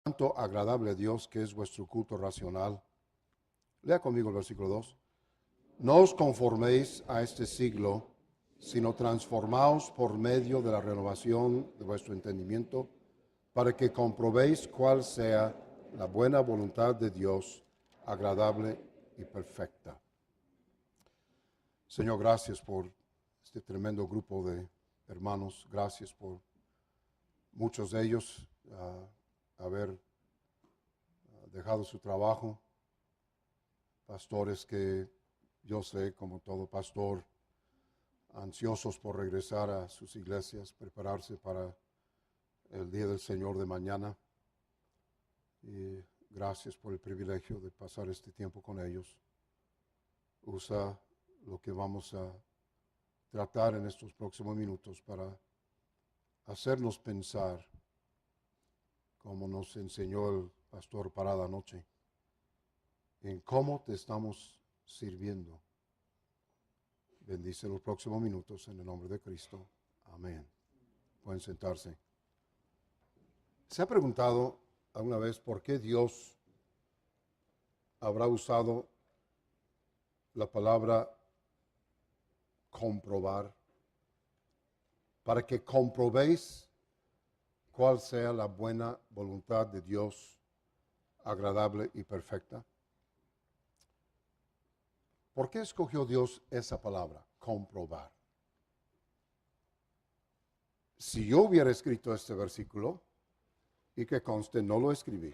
Tanto agradable a Dios que es vuestro culto racional. Lea conmigo el versículo 2. No os conforméis a este siglo, sino transformaos por medio de la renovación de vuestro entendimiento, para que comprobéis cuál sea la buena voluntad de Dios, agradable y perfecta. Señor, gracias por este tremendo grupo de hermanos. Gracias por muchos de ellos haber dejado su trabajo. Pastores que yo sé, como todo pastor, ansiosos por regresar a sus iglesias, prepararse para el día del Señor de mañana. Y gracias por el privilegio de pasar este tiempo con ellos. Usa lo que vamos a tratar en estos próximos minutos para hacernos pensar, como nos enseñó el pastor Parada anoche, en cómo te estamos sirviendo. Bendice los próximos minutos en el nombre de Cristo. Amén. Pueden sentarse. ¿Se ha preguntado alguna vez por qué Dios habrá usado la palabra comprobar? Para que comprobéis cuál sea la buena voluntad de Dios, agradable y perfecta. ¿Por qué escogió Dios esa palabra, comprobar? Si yo hubiera escrito este versículo, y que conste, no lo escribí,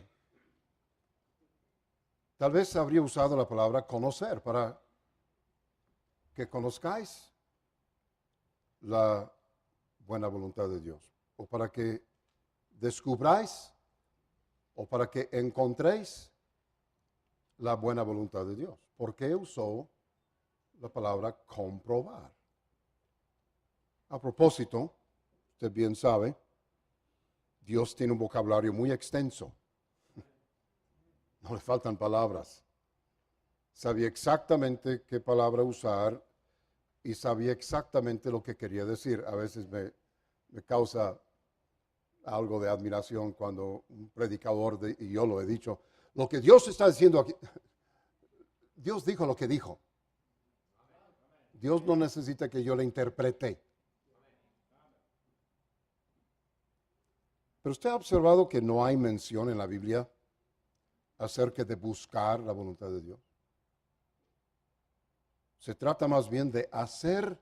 tal vez habría usado la palabra conocer, para que conozcáis la buena voluntad de Dios, o para que descubráis, o para que encontréis la buena voluntad de Dios. ¿Por qué usó la palabra comprobar? A propósito, usted bien sabe, Dios tiene un vocabulario muy extenso. No le faltan palabras. Sabía exactamente qué palabra usar y sabía exactamente lo que quería decir. A veces me causa algo de admiración cuando un predicador, y yo lo he dicho, lo que Dios está diciendo aquí, Dios dijo lo que dijo. Dios no necesita que yo le interprete. Pero usted ha observado que no hay mención en la Biblia acerca de buscar la voluntad de Dios. Se trata más bien de hacer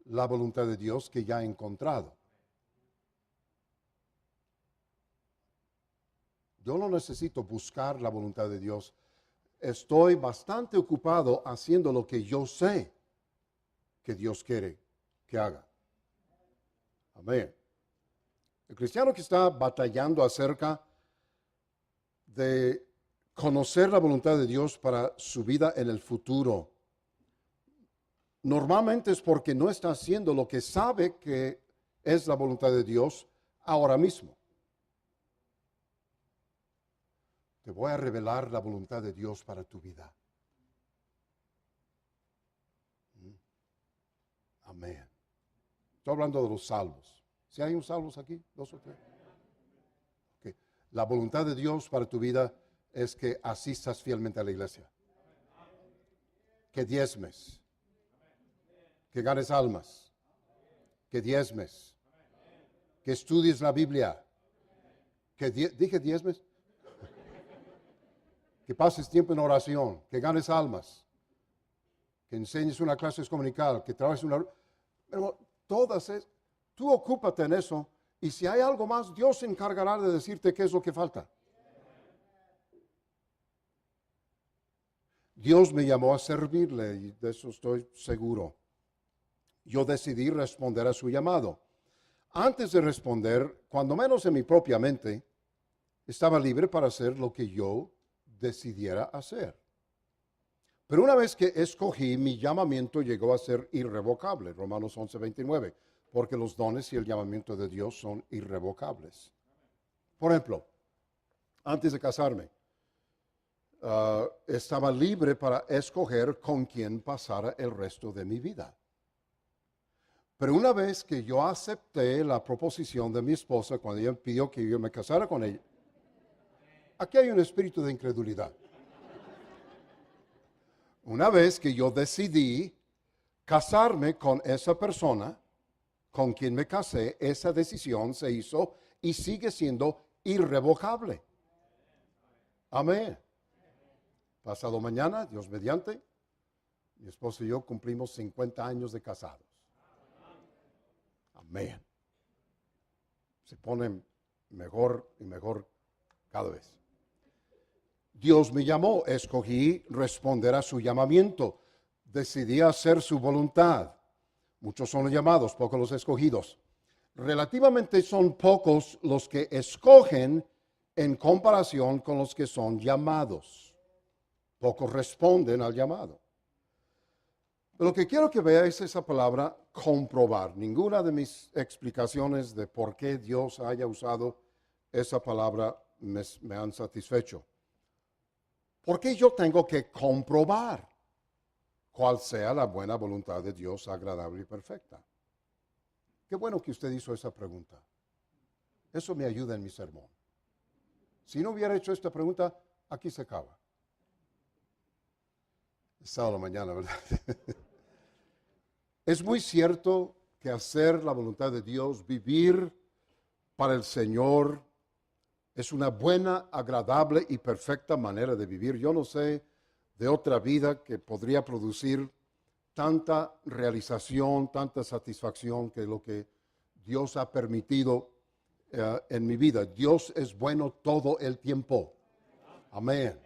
la voluntad de Dios que ya he encontrado. Yo no necesito buscar la voluntad de Dios. Estoy bastante ocupado haciendo lo que yo sé que Dios quiere que haga. Amén. El cristiano que está batallando acerca de conocer la voluntad de Dios para su vida en el futuro, normalmente es porque no está haciendo lo que sabe que es la voluntad de Dios ahora mismo. Te voy a revelar la voluntad de Dios para tu vida. Amén. Estoy hablando de los salvos. ¿Si hay un salvos aquí? ¿Dos o tres? Okay. La voluntad de Dios para tu vida es que asistas fielmente a la iglesia. Que diezmes. Que ganes almas. Que diezmes. Que estudies la Biblia. Que dije diezmes. Que pases tiempo en oración. Que ganes almas. Que enseñes una clase comunical. Que trabajes una... Pero todas es... Tú ocúpate en eso, y si hay algo más, Dios se encargará de decirte qué es lo que falta. Dios me llamó a servirle, y de eso estoy seguro. Yo decidí responder a su llamado. Antes de responder, cuando menos en mi propia mente, estaba libre para hacer lo que yo decidiera hacer. Pero una vez que escogí, mi llamamiento llegó a ser irrevocable. Romanos 11:29. Porque los dones y el llamamiento de Dios son irrevocables. Por ejemplo, antes de casarme, estaba libre para escoger con quién pasara el resto de mi vida. Pero una vez que yo acepté la proposición de mi esposa, cuando ella pidió que yo me casara con ella, Aquí hay un espíritu de incredulidad. Una vez que yo decidí casarme con esa persona con quien me casé, esa decisión se hizo y sigue siendo irrevocable. Amén. Pasado mañana, Dios mediante, mi esposo y yo cumplimos 50 años de casados. Amén. Se pone mejor y mejor cada vez. Dios me llamó, escogí responder a su llamamiento, decidí hacer su voluntad. Muchos son los llamados, pocos los escogidos. Relativamente son pocos los que escogen en comparación con los que son llamados. Pocos responden al llamado. Lo que quiero que veáis es esa palabra comprobar. Ninguna de mis explicaciones de por qué Dios haya usado esa palabra me han satisfecho. ¿Por qué yo tengo que comprobar cuál sea la buena voluntad de Dios, agradable y perfecta? Qué bueno que usted hizo esa pregunta. Eso me ayuda en mi sermón. Si no hubiera hecho esta pregunta, aquí se acaba. Es sábado mañana, ¿verdad? Es muy cierto que hacer la voluntad de Dios, vivir para el Señor, es una buena, agradable y perfecta manera de vivir. Yo no sé de otra vida que podría producir tanta realización, tanta satisfacción que lo que Dios ha permitido en mi vida. Dios es bueno todo el tiempo. Amén.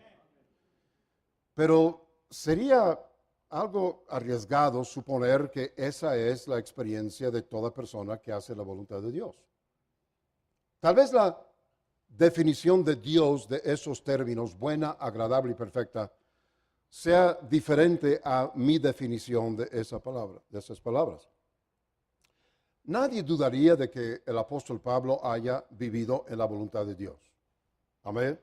Pero sería algo arriesgado suponer que esa es la experiencia de toda persona que hace la voluntad de Dios. Tal vez la definición de Dios de esos términos, buena, agradable y perfecta, sea diferente a mi definición de esa palabra, de esas palabras. Nadie dudaría de que el apóstol Pablo haya vivido en la voluntad de Dios. Amén.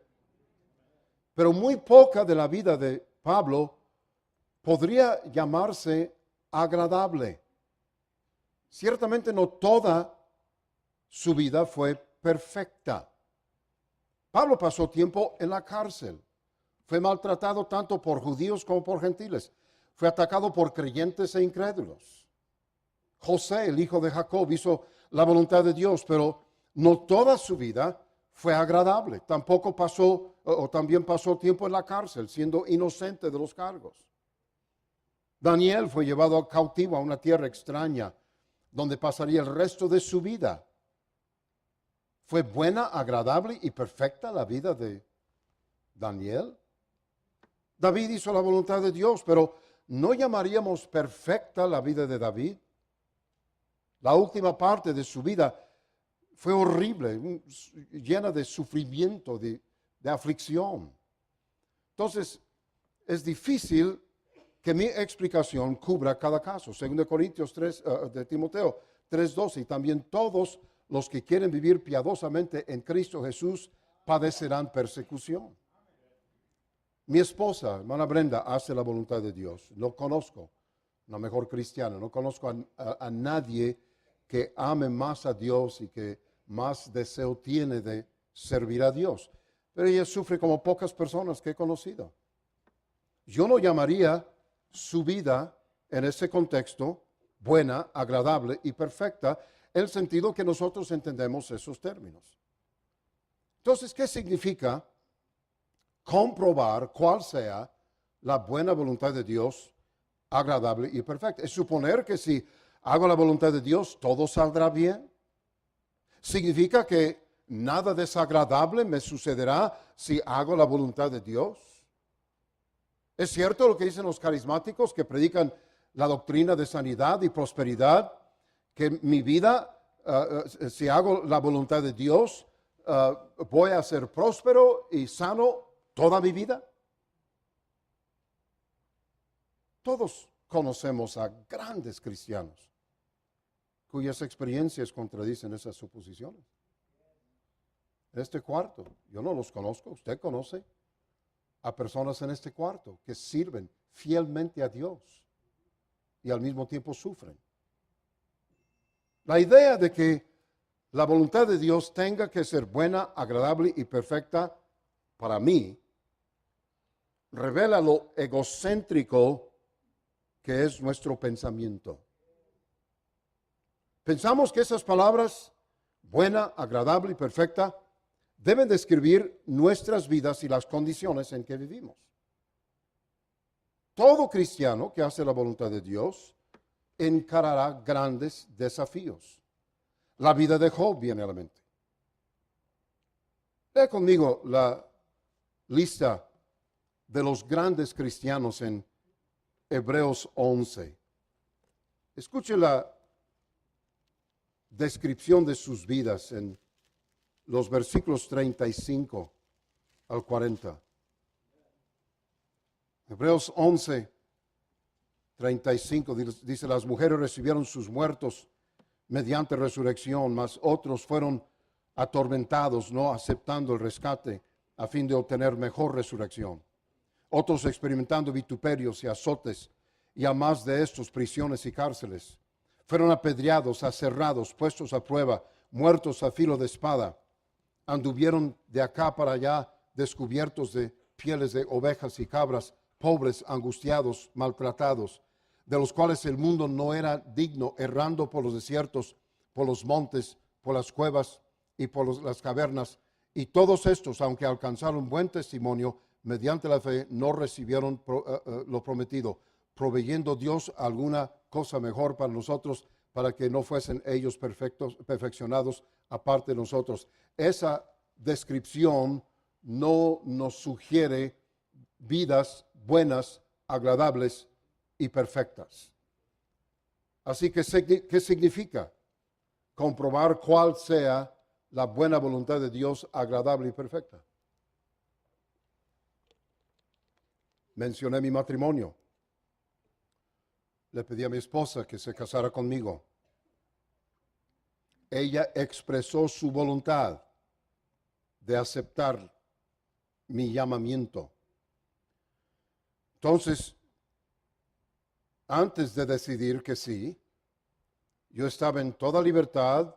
Pero muy poca de la vida de Pablo podría llamarse agradable. Ciertamente no toda su vida fue perfecta. Pablo pasó tiempo en la cárcel. Fue maltratado tanto por judíos como por gentiles. Fue atacado por creyentes e incrédulos. José, el hijo de Jacob, hizo la voluntad de Dios, pero no toda su vida fue agradable. También pasó tiempo en la cárcel, siendo inocente de los cargos. Daniel fue llevado cautivo a una tierra extraña, donde pasaría el resto de su vida. ¿Fue buena, agradable y perfecta la vida de Daniel? David hizo la voluntad de Dios, pero ¿no llamaríamos perfecta la vida de David? La última parte de su vida fue horrible, llena de sufrimiento, de aflicción. Entonces, es difícil que mi explicación cubra cada caso. 2 Corintios 3, de Timoteo 3:12, y también todos los que quieren vivir piadosamente en Cristo Jesús padecerán persecución. Mi esposa, hermana Brenda, hace la voluntad de Dios. No conozco una mejor cristiana, no conozco a nadie que ame más a Dios y que más deseo tiene de servir a Dios. Pero ella sufre como pocas personas que he conocido. Yo no llamaría su vida en ese contexto buena, agradable y perfecta, el sentido que nosotros entendemos esos términos. Entonces, ¿qué significa comprobar cuál sea la buena voluntad de Dios, agradable y perfecta? Es suponer que si hago la voluntad de Dios, todo saldrá bien. ¿Significa que nada desagradable me sucederá si hago la voluntad de Dios? ¿Es cierto lo que dicen los carismáticos que predican la doctrina de sanidad y prosperidad? Que mi vida, si hago la voluntad de Dios, voy a ser próspero y sano toda mi vida. Todos conocemos a grandes cristianos cuyas experiencias contradicen esas suposiciones. En este cuarto, yo no los conozco, usted conoce a personas en este cuarto que sirven fielmente a Dios y al mismo tiempo sufren. La idea de que la voluntad de Dios tenga que ser buena, agradable y perfecta para mí, revela lo egocéntrico que es nuestro pensamiento. Pensamos que esas palabras, buena, agradable y perfecta, deben describir nuestras vidas y las condiciones en que vivimos. Todo cristiano que hace la voluntad de Dios encarará grandes desafíos. La vida de Job viene a la mente. Lea conmigo la lista de los grandes cristianos en Hebreos 11. Escuche la descripción de sus vidas en los versículos 35 al 40. Hebreos 11, 35 dice, las mujeres recibieron sus muertos mediante resurrección, mas otros fueron atormentados, no aceptando el rescate a fin de obtener mejor resurrección. Otros experimentando vituperios y azotes, y a más de estos prisiones y cárceles. Fueron apedreados, aserrados, puestos a prueba, muertos a filo de espada. Anduvieron de acá para allá descubiertos de pieles de ovejas y cabras, pobres, angustiados, maltratados, de los cuales el mundo no era digno, errando por los desiertos, por los montes, por las cuevas y por las cavernas. Y todos estos, aunque alcanzaron buen testimonio, mediante la fe no recibieron lo prometido, proveyendo Dios alguna cosa mejor para nosotros, para que no fuesen ellos perfeccionados aparte de nosotros. Esa descripción no nos sugiere vidas buenas, agradables y perfectas. Así que, ¿qué significa? Comprobar cuál sea la buena voluntad de Dios, agradable y perfecta. Mencioné mi matrimonio. Le pedí a mi esposa que se casara conmigo. Ella expresó su voluntad de aceptar mi llamamiento. Entonces, antes de decidir que sí, yo estaba en toda libertad,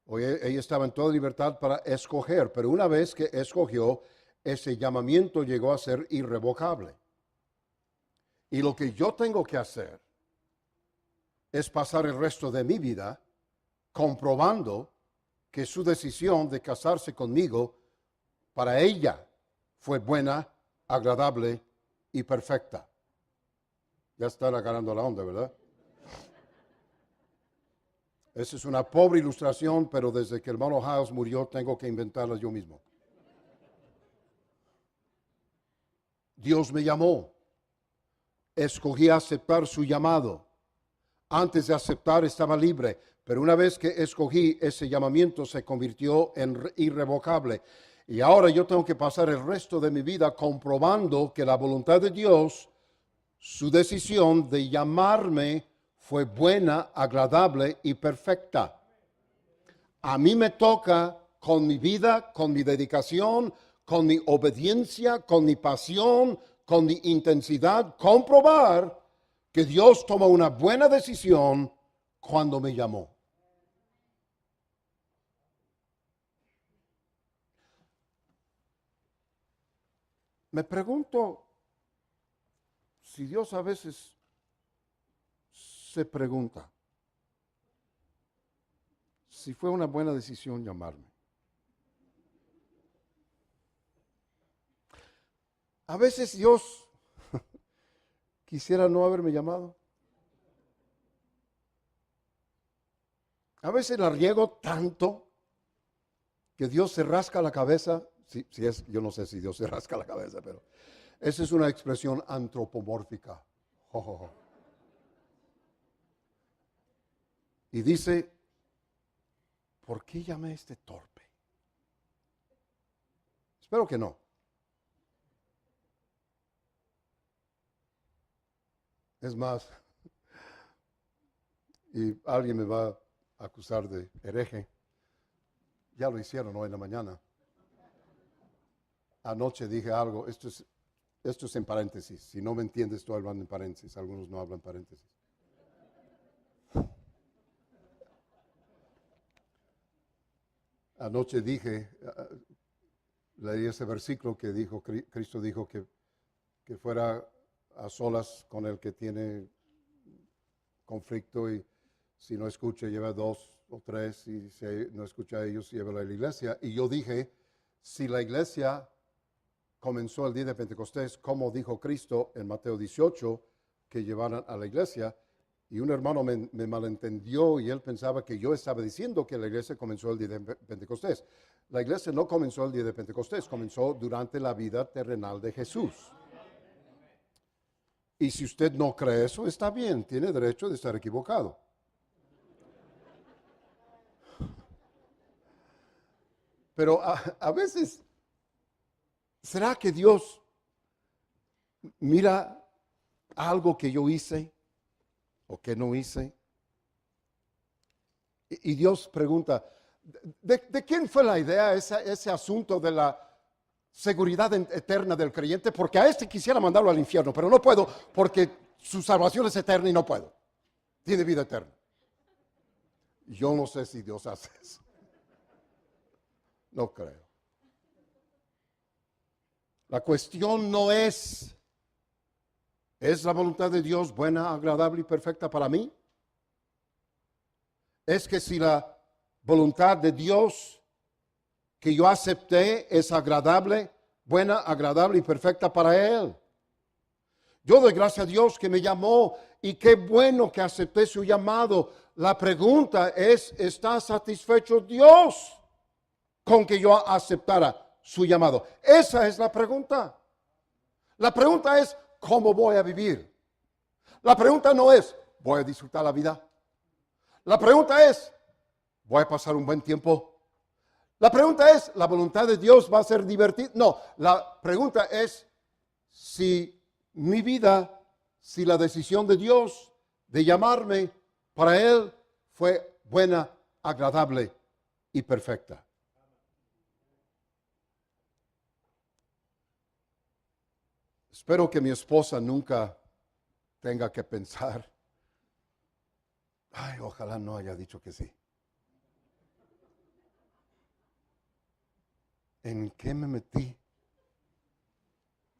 o ella estaba en toda libertad para escoger, pero una vez que escogió, ese llamamiento llegó a ser irrevocable. Y lo que yo tengo que hacer es pasar el resto de mi vida comprobando que su decisión de casarse conmigo para ella fue buena, agradable y perfecta. Ya están agarrando la onda, ¿verdad? Esa es una pobre ilustración, pero desde que el hermano House murió tengo que inventarla yo mismo. Dios me llamó. Escogí aceptar su llamado. Antes de aceptar estaba libre, pero una vez que escogí, ese llamamiento se convirtió en irrevocable. Y ahora yo tengo que pasar el resto de mi vida comprobando que la voluntad de Dios, su decisión de llamarme, fue buena, agradable y perfecta. A mí me toca con mi vida, con mi dedicación, con mi obediencia, con mi pasión, con mi intensidad, comprobar que Dios toma una buena decisión cuando me llamó. Me pregunto si Dios a veces se pregunta si fue una buena decisión llamarme. A veces Dios quisiera no haberme llamado. A veces la riego tanto que Dios se rasca la cabeza. Yo no sé si Dios se rasca la cabeza, pero esa es una expresión antropomórfica. Y dice, ¿por qué llamé a este torpe? Espero que no. Es más, y alguien me va a acusar de hereje. Ya lo hicieron hoy en la mañana. Anoche dije algo, esto es en paréntesis. Si no me entiendes, estoy hablando en paréntesis. Algunos no hablan paréntesis. Anoche dije, leí ese versículo que dijo, Cristo dijo que fuera a solas con el que tiene conflicto y si no escucha, lleva 2 o 3 y si no escucha a ellos, llévalo a la iglesia. Y yo dije, si la iglesia comenzó el día de Pentecostés, como dijo Cristo en Mateo 18, que llevaran a la iglesia, y un hermano me malentendió y él pensaba que yo estaba diciendo que la iglesia comenzó el día de Pentecostés. La iglesia no comenzó el día de Pentecostés, comenzó durante la vida terrenal de Jesús. Y si usted no cree eso, está bien, tiene derecho de estar equivocado. Pero a veces, ¿será que Dios mira algo que yo hice o que no hice? Y Dios pregunta, ¿de quién fue la idea ese asunto de la seguridad eterna del creyente? Porque a este quisiera mandarlo al infierno, pero no puedo porque su salvación es eterna y no puedo. Tiene vida eterna. Yo no sé si Dios hace eso. No creo. La cuestión no ¿es la voluntad de Dios buena, agradable y perfecta para mí? Es que si la voluntad de Dios que yo acepté es agradable, buena, agradable y perfecta para Él. Yo doy gracias a Dios que me llamó y qué bueno que acepté su llamado. La pregunta es, ¿está satisfecho Dios con que yo aceptara su llamado? Esa es la pregunta. La pregunta es, ¿cómo voy a vivir? La pregunta no es, ¿voy a disfrutar la vida? La pregunta es, ¿voy a pasar un buen tiempo? La pregunta es, ¿la voluntad de Dios va a ser divertida? No, la pregunta es si mi vida, si la decisión de Dios de llamarme para Él fue buena, agradable y perfecta. Espero que mi esposa nunca tenga que pensar, ay, ojalá no haya dicho que sí. ¿En qué me metí?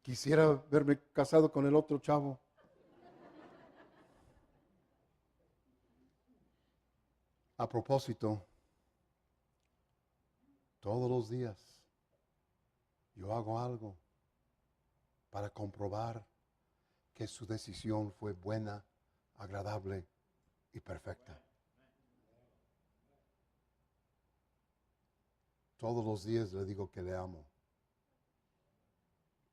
Quisiera verme casado con el otro chavo. A propósito, todos los días yo hago algo para comprobar que su decisión fue buena, agradable y perfecta. Todos los días le digo que le amo.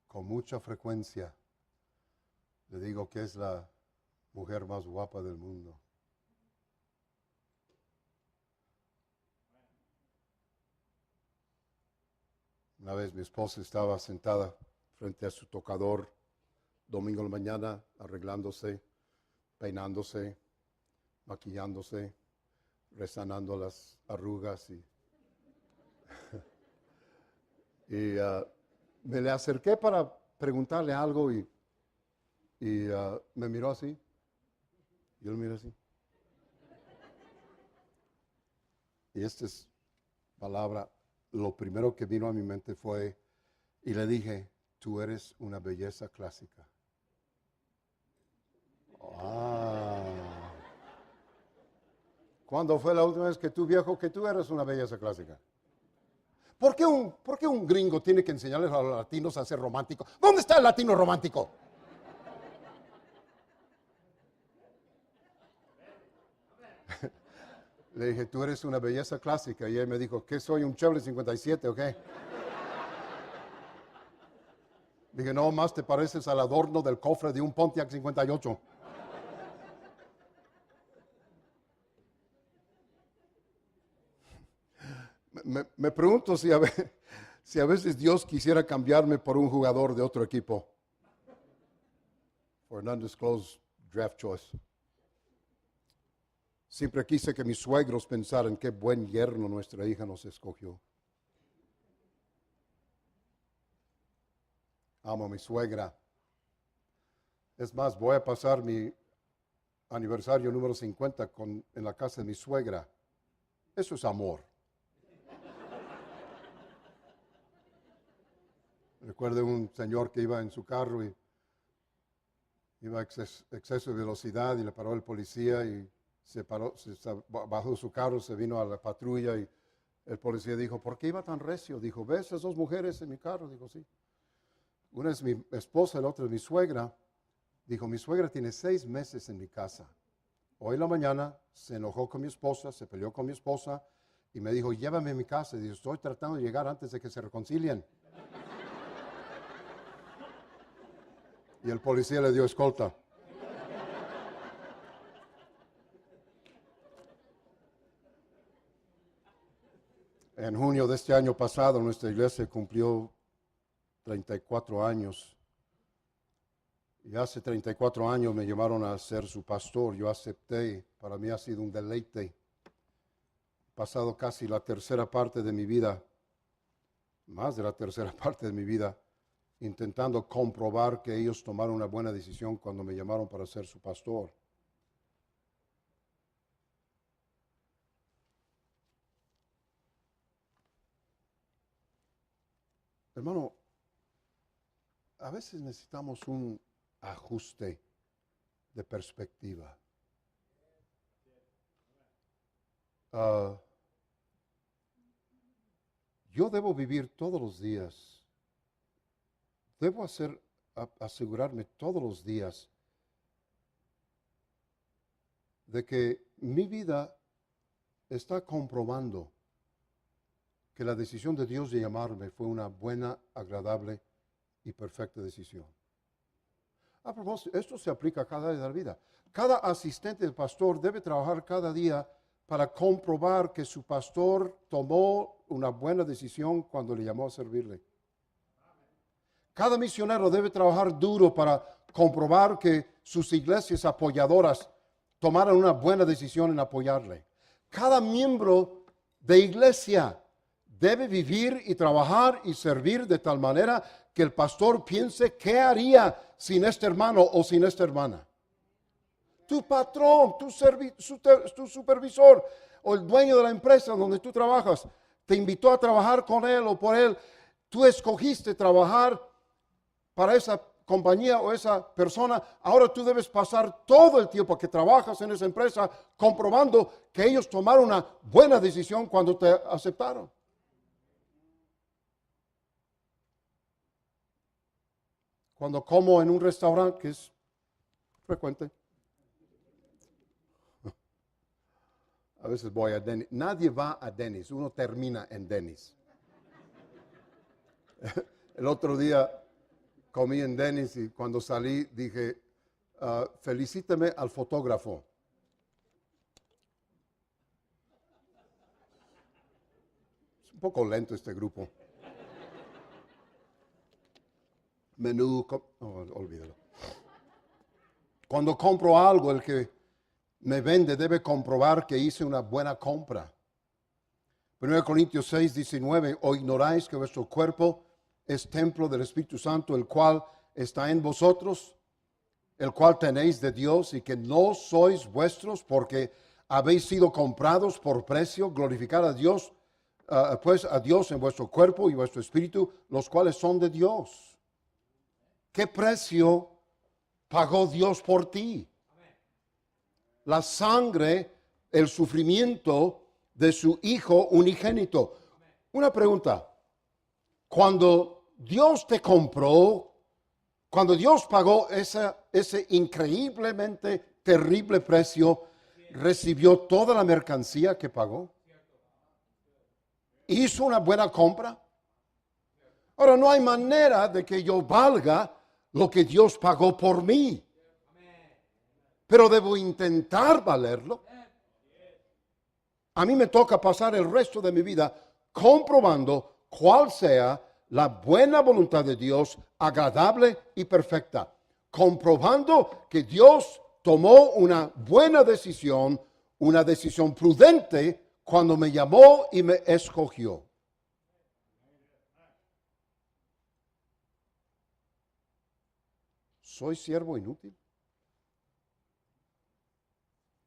Con mucha frecuencia le digo que es la mujer más guapa del mundo. Una vez mi esposa estaba sentada frente a su tocador domingo en la mañana, arreglándose, peinándose, maquillándose, resanando las arrugas y me le acerqué para preguntarle algo y me miró así. Yo lo miré así. Y esta es palabra, lo primero que vino a mi mente fue, y le dije, tú eres una belleza clásica. ¿Cuándo fue la última vez que tú, viejo, que tú eres una belleza clásica? ¿Por qué un gringo tiene que enseñarles a los latinos a ser románticos? ¿Dónde está el latino romántico? Le dije, tú eres una belleza clásica. Y él me dijo, ¿qué soy? ¿Un Chevrolet 57 o qué? Dije, no, más te pareces al adorno del cofre de un Pontiac 58. Me pregunto si a veces Dios quisiera cambiarme por un jugador de otro equipo. For an undisclosed draft choice. Siempre quise que mis suegros pensaran qué buen yerno nuestra hija nos escogió. Amo a mi suegra. Es más, voy a pasar mi aniversario número 50 en la casa de mi suegra. Eso es amor. recuerdo de un señor que iba en su carro y iba a exceso de velocidad y le paró el policía y se paró, bajó su carro, se vino a la patrulla y el policía dijo, ¿por qué iba tan recio? Dijo, ¿ves esas dos mujeres en mi carro? Dijo, sí. Una es mi esposa, la otra es mi suegra. Dijo, mi suegra tiene 6 meses en mi casa. Hoy en la mañana se enojó con mi esposa, se peleó con mi esposa y me dijo, llévame a mi casa. Y dijo, estoy tratando de llegar antes de que se reconcilien. Y el policía le dio escolta. En junio de este año pasado, nuestra iglesia cumplió 34 años. Y hace 34 años me llamaron a ser su pastor. Yo acepté. Para mí ha sido un deleite. Pasado casi la tercera parte de mi vida, más de la tercera parte de mi vida, intentando comprobar que ellos tomaron una buena decisión cuando me llamaron para ser su pastor. Hermano, a veces necesitamos un ajuste de perspectiva. Yo debo vivir todos los días. Debo asegurarme todos los días de que mi vida está comprobando que la decisión de Dios de llamarme fue una buena, agradable y perfecta decisión. A propósito, esto se aplica a cada día de la vida. Cada asistente del pastor debe trabajar cada día para comprobar que su pastor tomó una buena decisión cuando le llamó a servirle. Cada misionero debe trabajar duro para comprobar que sus iglesias apoyadoras tomaron una buena decisión en apoyarle. Cada miembro de iglesia debe vivir y trabajar y servir de tal manera que el pastor piense qué haría sin este hermano o sin esta hermana. Tu patrón, tu supervisor o el dueño de la empresa donde tú trabajas te invitó a trabajar con él o por él. Tú escogiste trabajar para esa compañía o esa persona. Ahora tú debes pasar todo el tiempo que trabajas en esa empresa comprobando que ellos tomaron una buena decisión cuando te aceptaron. Cuando como en un restaurante, que es frecuente, a veces voy a Dennis. Nadie va a Dennis, uno termina en Dennis. El otro día comí en Dennis y cuando salí dije, felicíteme al fotógrafo. Es un poco lento este grupo. Menú, olvídalo. Cuando compro algo, el que me vende debe comprobar que hice una buena compra. 1 Corintios 6, 19, ¿o ignoráis que vuestro cuerpo es templo del Espíritu Santo, el cual está en vosotros, el cual tenéis de Dios y que no sois vuestros porque habéis sido comprados por precio? Glorificad a Dios, pues a Dios en vuestro cuerpo y vuestro espíritu, los cuales son de Dios. ¿Qué precio pagó Dios por ti? La sangre, el sufrimiento de su Hijo unigénito. Una pregunta. Cuando Dios te compró, cuando Dios pagó ese increíblemente terrible precio, ¿recibió toda la mercancía que pagó? ¿Hizo una buena compra? Ahora, no hay manera de que yo valga lo que Dios pagó por mí. Pero debo intentar valerlo. A mí me toca pasar el resto de mi vida comprobando cuál sea la buena voluntad de Dios, agradable y perfecta. Comprobando que Dios tomó una buena decisión, una decisión prudente cuando me llamó y me escogió. ¿Soy siervo inútil?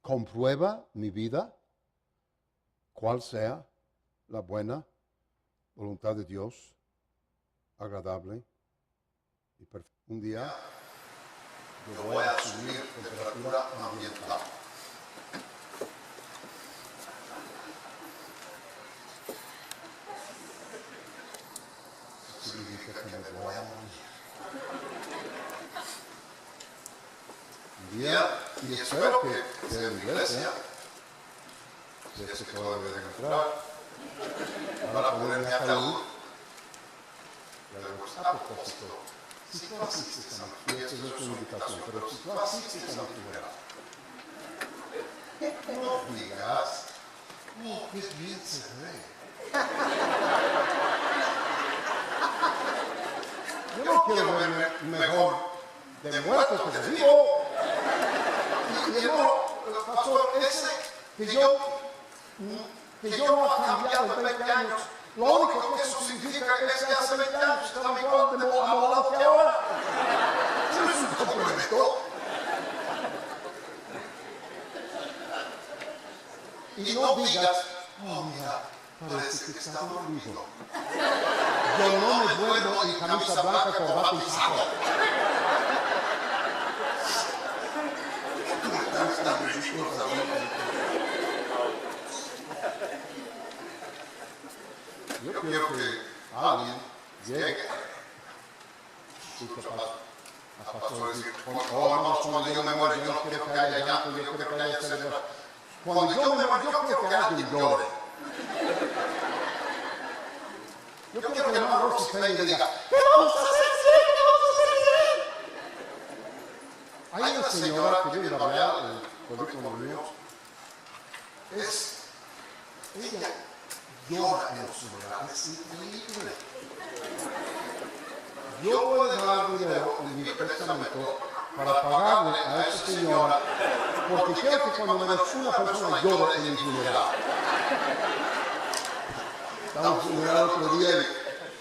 Comprueba mi vida cuál sea la buena voluntad de Dios, agradable y perfecto. Un día yo voy a subir temperatura ambiental. Significa que me voy a morir. Un día, y espero que sea en la iglesia, si es que todavía deben entrar, para ponerme a calor. Y algo a propósito, si tú asistes a mi fiesta, no es una invitación, pero si tú asistes a mi funeral, no digas, oh, qué bien se ve. Yo no quiero verme mejor de muerto que de vivo. Y no, pastor, ese que yo no ha cambiado en 20 años, lo único que eso significa es que hace 20 años estaba igual de amolado que ahora. Eso es un complemento. Y no digas, oh mira, parece que está dormido. Yo no me duermo en camisa blanca, corbata y saco. Yo quiero que alguien llegue y que a pastor decir, oh hermanos, cuando yo me muero, yo no quiero que haya llanto, yo quiero que haya celebración. Cuando yo me muero, yo quiero que alguien llore. Yo quiero que el hermano Rossi Peña diga, ¿qué vamos a hacer? ¿Qué vamos a hacer? Hay una señora que vive en la Real, el pueblito de los míos, ella llora en los funerales, es increíble. Yo voy a dejar dinero en mi testamento para pagarle a esa señora, porque quiero que cuando me des una persona llore en mi funeral. Estaba en un funeral otro día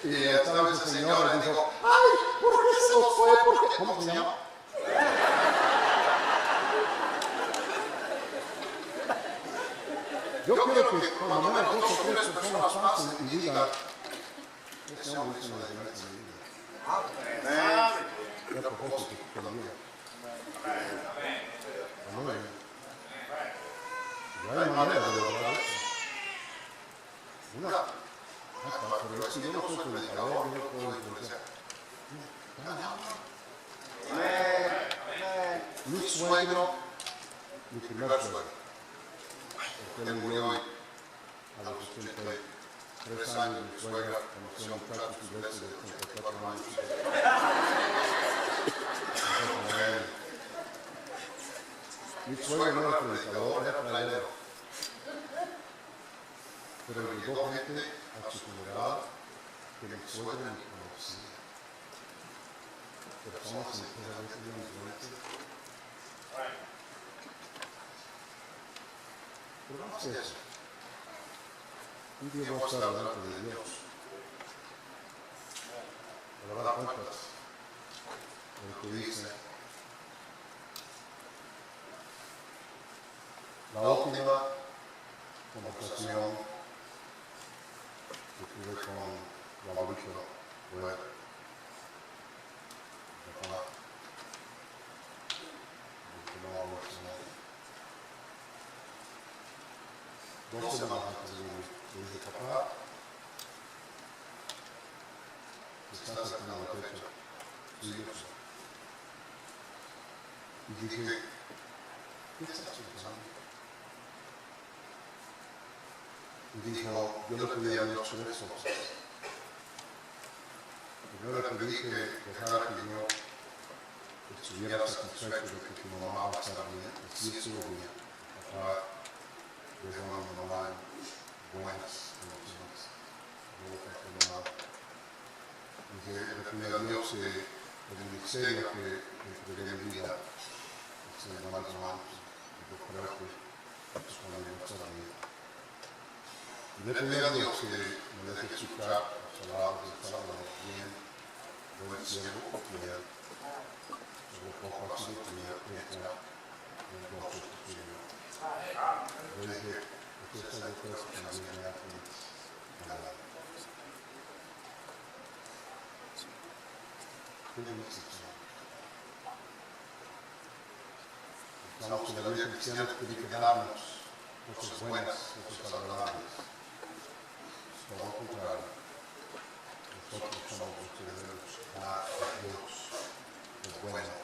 y estaba esa señora y dijo, ay, ¿por qué se nos fue? ¿Por qué? ¿Cómo se llama? Yo quiero que cuando menos 2 o 3 personas pasen y digan, ese hombre hizo una diferencia en mi vida. Y a propósito, también. Amén. Y hay manera de lograr eso. Pero si yo no soy predicador, yo no puedo influenciar. Mi suegro, mi primer suegro, porque él murió a los 83 años, mi suegra conoció a muchachos ingleses de 84 años. Mi suegro no era predicador, era trailero. Pero llegó gente a su funeral que mi suegro ni conocía. Personas sinceramente inmigrantes. Pero no es eso. Un día voy a estar delante de Dios. Para dar cuentas de lo que dice. La última conversación que tuve con la abuelita fue de papá. Que no hablo español. 2 semanas antes de morir, le dije, papá, se está acercando la fecha. Sí, yo sé. Y dije, ¿qué estás pensando? Y dijo, yo le pedí a Dios 3 cosas. Primero le pedí que dejara que yo estuviera satisfecho de que tu mamá va a estar bien, y sí estuvo bien. Papá dejó a mi mamá en buenas condiciones, no lo enfermó nada. Y le pedí a Dios que el ministerio que entregué mi vida, se me va a las manos, y yo creo que es cuando yo estará bien. Y le pedí a Dios que me deje escuchar las palabras del Salvador bien, buen siervo o fiel, sobre poco ha sido fiel, entra en el gozo de tu Señor. Yo dije, estas 2 cosas también me hacen ganar. Pensamos que la vida cristiana tiene que darnos cosas buenas, cosas agradables. Todo lo contrario. Nosotros somos los que debemos dar a Dios lo bueno.